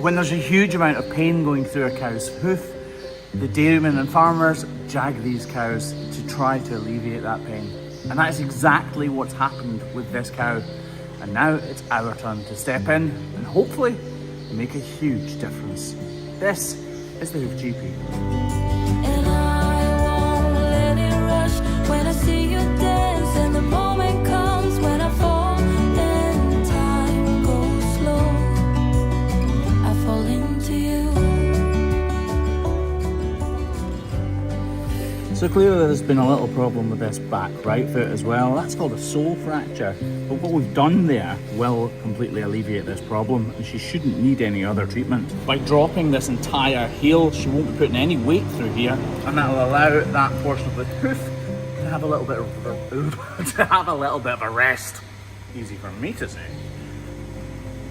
When there's a huge amount of pain going through a cow's hoof, the dairymen and farmers jag these cows to try to alleviate that pain. And that is exactly what's happened with this cow. And now it's our turn to step in and hopefully make a huge difference. This is the Hoof GP. And I won't let it rush when I see you dance, and the moment comes when I fall and time goes slow. I fall into you. So clearly there's been a little problem with this back right foot as well. That's called a sole fracture. But what we've done there will completely alleviate this problem, and she shouldn't need any other treatment. By dropping this entire heel, she won't be putting any weight through here, and that'll allow that portion of the hoof to have a little bit of a rest. Easy for me to say.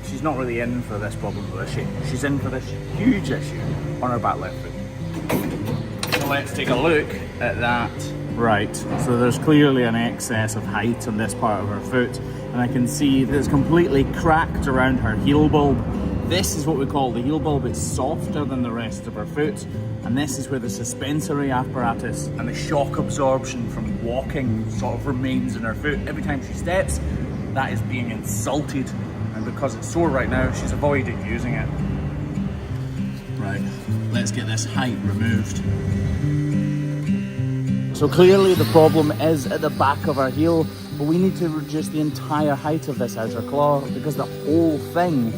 She's not really in for this problem though, is she? She's in for this huge issue on her back left foot. So let's take a look at that. Right, so there's clearly an excess of height on this part of her foot, and I can see that it's completely cracked around her heel bulb. This is what we call the heel bulb. It's softer than the rest of her foot, and this is where the suspensory apparatus and the shock absorption from walking sort of remains in her foot. Every time she steps, that is being insulted, and because it's sore right now, she's avoided using it. Right, let's get this height removed. So clearly the problem is at the back of our heel, but we need to reduce the entire height of this outer claw because the whole thing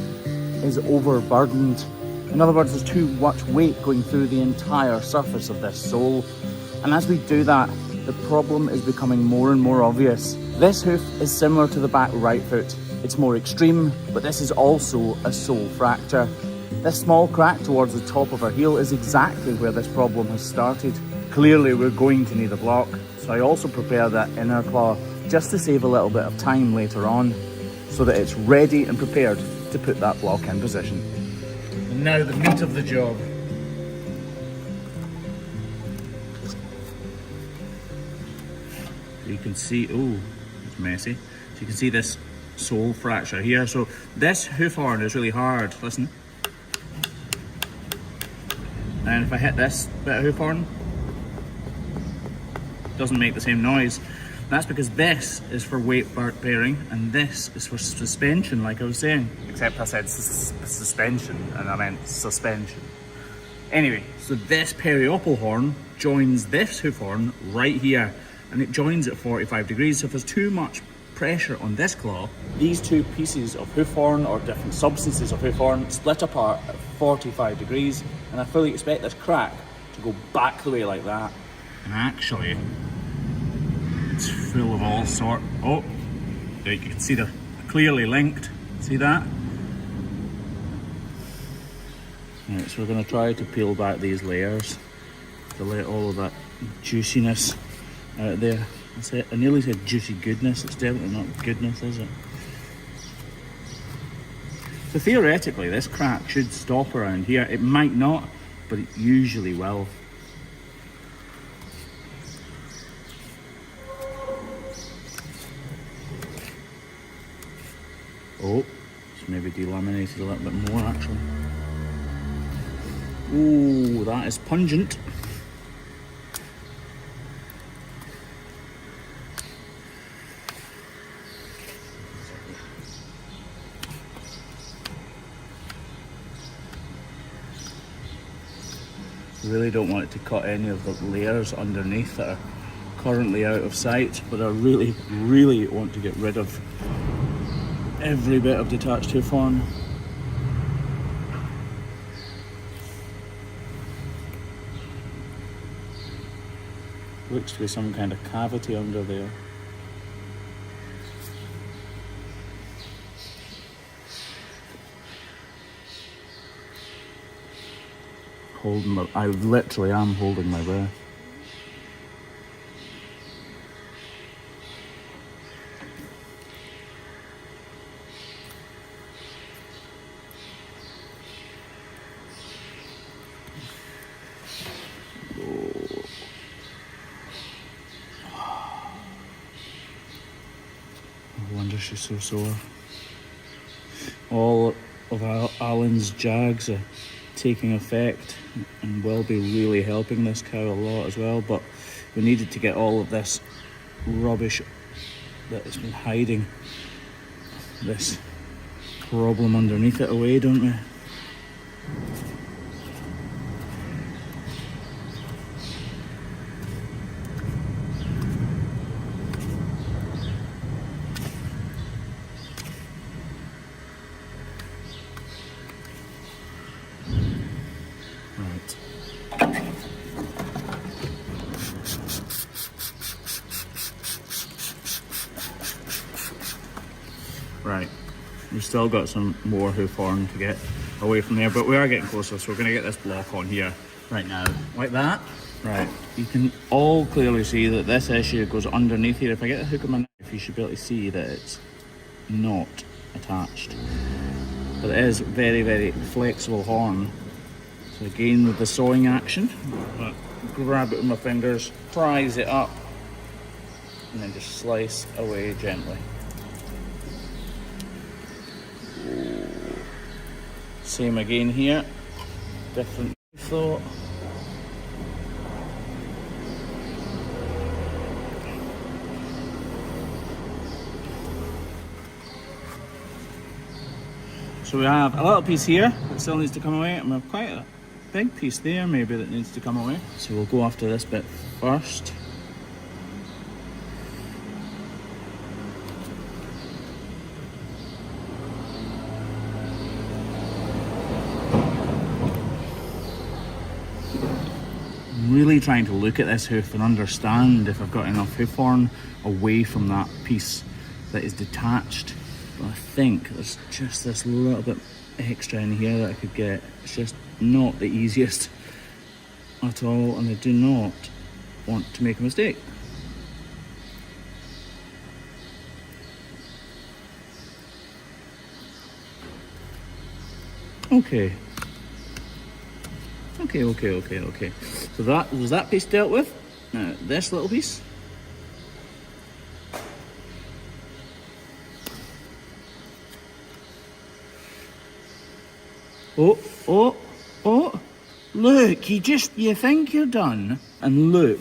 is overburdened. In other words, there's too much weight going through the entire surface of this sole. And as we do that, the problem is becoming more and more obvious. This hoof is similar to the back right foot. It's more extreme, but this is also a sole fracture. This small crack towards the top of our heel is exactly where this problem has started. Clearly we're going to need a block, so I also prepare that inner claw just to save a little bit of time later on so that it's ready and prepared to put that block in position. And now the meat of the job. You can see, oh, it's messy. So you can see this sole fracture here. So this hoof horn is really hard, listen. And if I hit this bit of hoof horn, doesn't make the same noise. That's because this is for weight bearing and this is for suspension, like I was saying. Except I said suspension and I meant suspension. Anyway, so this periopal horn joins this hoof horn right here, and it joins at 45 degrees. So if there's too much pressure on this claw, these two pieces of hoof horn or different substances of hoof horn split apart at 45 degrees, and I fully expect this crack to go back the way like that. And actually, it's full of all sort. Oh, there you can see they're clearly linked. See that? Right, so we're going to try to peel back these layers to let all of that juiciness out there. That's it. I nearly said juicy goodness. It's definitely not goodness, is it? So theoretically, this crack should stop around here. It might not, but it usually will. Oh, it's maybe delaminated a little bit more actually. Ooh, that is pungent. Really don't want it to cut any of the layers underneath that are currently out of sight, but I really, really want to get rid of every bit of detached hoof horn. Looks to be some kind of cavity under there. I literally am holding my breath. No wonder she's so sore. All of of Alan's Jags are taking effect and will be really helping this cow a lot as well, but we needed to get all of this rubbish that has been hiding this problem underneath it away, don't we? Right, we've still got some more hoof horn to get away from there, but we are getting closer, so we're going to get this block on here right now, like that. Right, you can all clearly see that this issue goes underneath here. If I get the hook on my knife, you should be able to see that it's not attached. But it is very, very flexible horn. So again, with the sawing action, grab it with my fingers, prise it up, and then just slice away gently. Same again here, different thought. So we have a little piece here that still needs to come away, and we have quite a big piece there maybe that needs to come away. So we'll go after this bit first. Really trying to look at this hoof and understand if I've got enough hoof horn away from that piece that is detached. But I think there's just this little bit extra in here that I could get. It's just not the easiest at all, and I do not want to make a mistake. Okay. Okay. So that was that piece dealt with. Now this little piece. Oh, look, you think you're done, and look,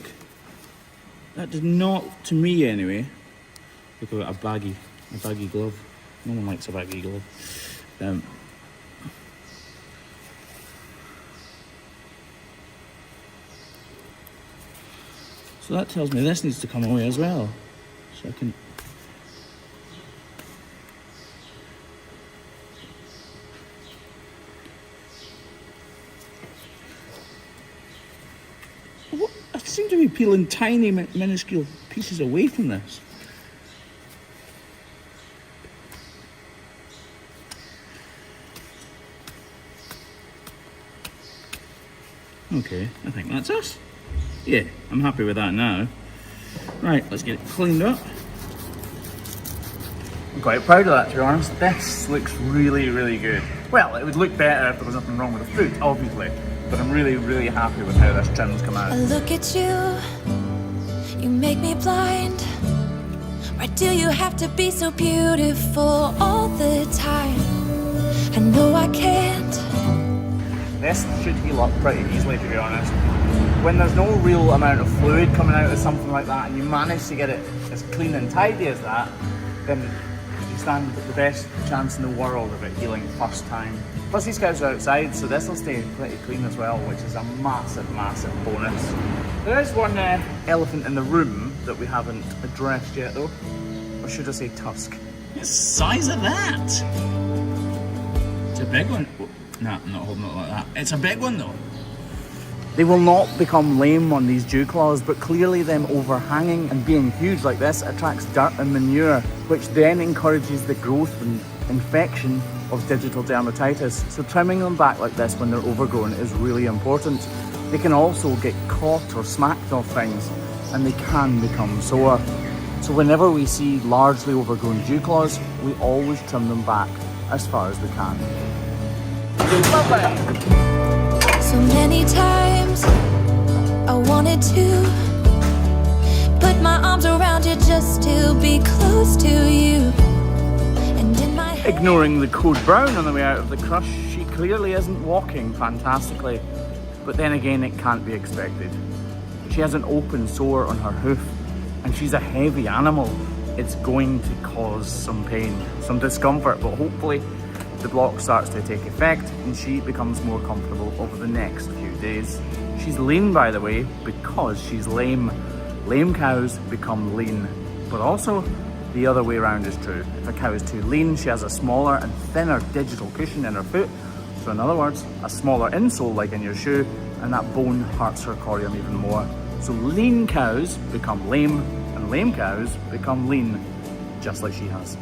that did not, to me anyway, look at a baggy glove. No one likes a baggy glove. So that tells me this needs to come away as well. So I can... What? I seem to be peeling tiny, minuscule pieces away from this. Okay, I think that's us. Yeah, I'm happy with that now. Right, let's get it cleaned up. I'm quite proud of that, to be honest. This looks really, really good. Well, it would look better if there was nothing wrong with the foot, obviously. But I'm really, really happy with how this trim's come out. I look at you, you make me blind. Why do you have to be so beautiful all the time? I know I can't. This should heal up pretty easily, to be honest. When there's no real amount of fluid coming out of something like that, and you manage to get it as clean and tidy as that, then you stand the best chance in the world of it healing first time. Plus these cows are outside, so this will stay pretty clean as well, which is a massive, massive bonus. There is one elephant in the room that we haven't addressed yet though. Or should I say tusk? It's the size of that! It's a big one. No, I'm not holding it like that. It's a big one though. They will not become lame on these dew claws, but clearly them overhanging and being huge like this attracts dirt and manure, which then encourages the growth and infection of digital dermatitis. So trimming them back like this when they're overgrown is really important. They can also get caught or smacked off things, and they can become sore. So whenever we see largely overgrown dew claws, we always trim them back as far as we can. Lovely. So many times I wanted to put my arms around you just to be close to you. And in my head Ignoring the code brown on the way out of the crush, she clearly isn't walking fantastically. But then again, it can't be expected. She has an open sore on her hoof, and she's a heavy animal. It's going to cause some pain, some discomfort, but hopefully the block starts to take effect and she becomes more comfortable over the next few days. She's lean, by the way, because she's lame. Lame cows become lean, but also the other way around is true. If a cow is too lean, she has a smaller and thinner digital cushion in her foot. So in other words, a smaller insole like in your shoe, and that bone hurts her corium even more. So lean cows become lame, and lame cows become lean, just like she has.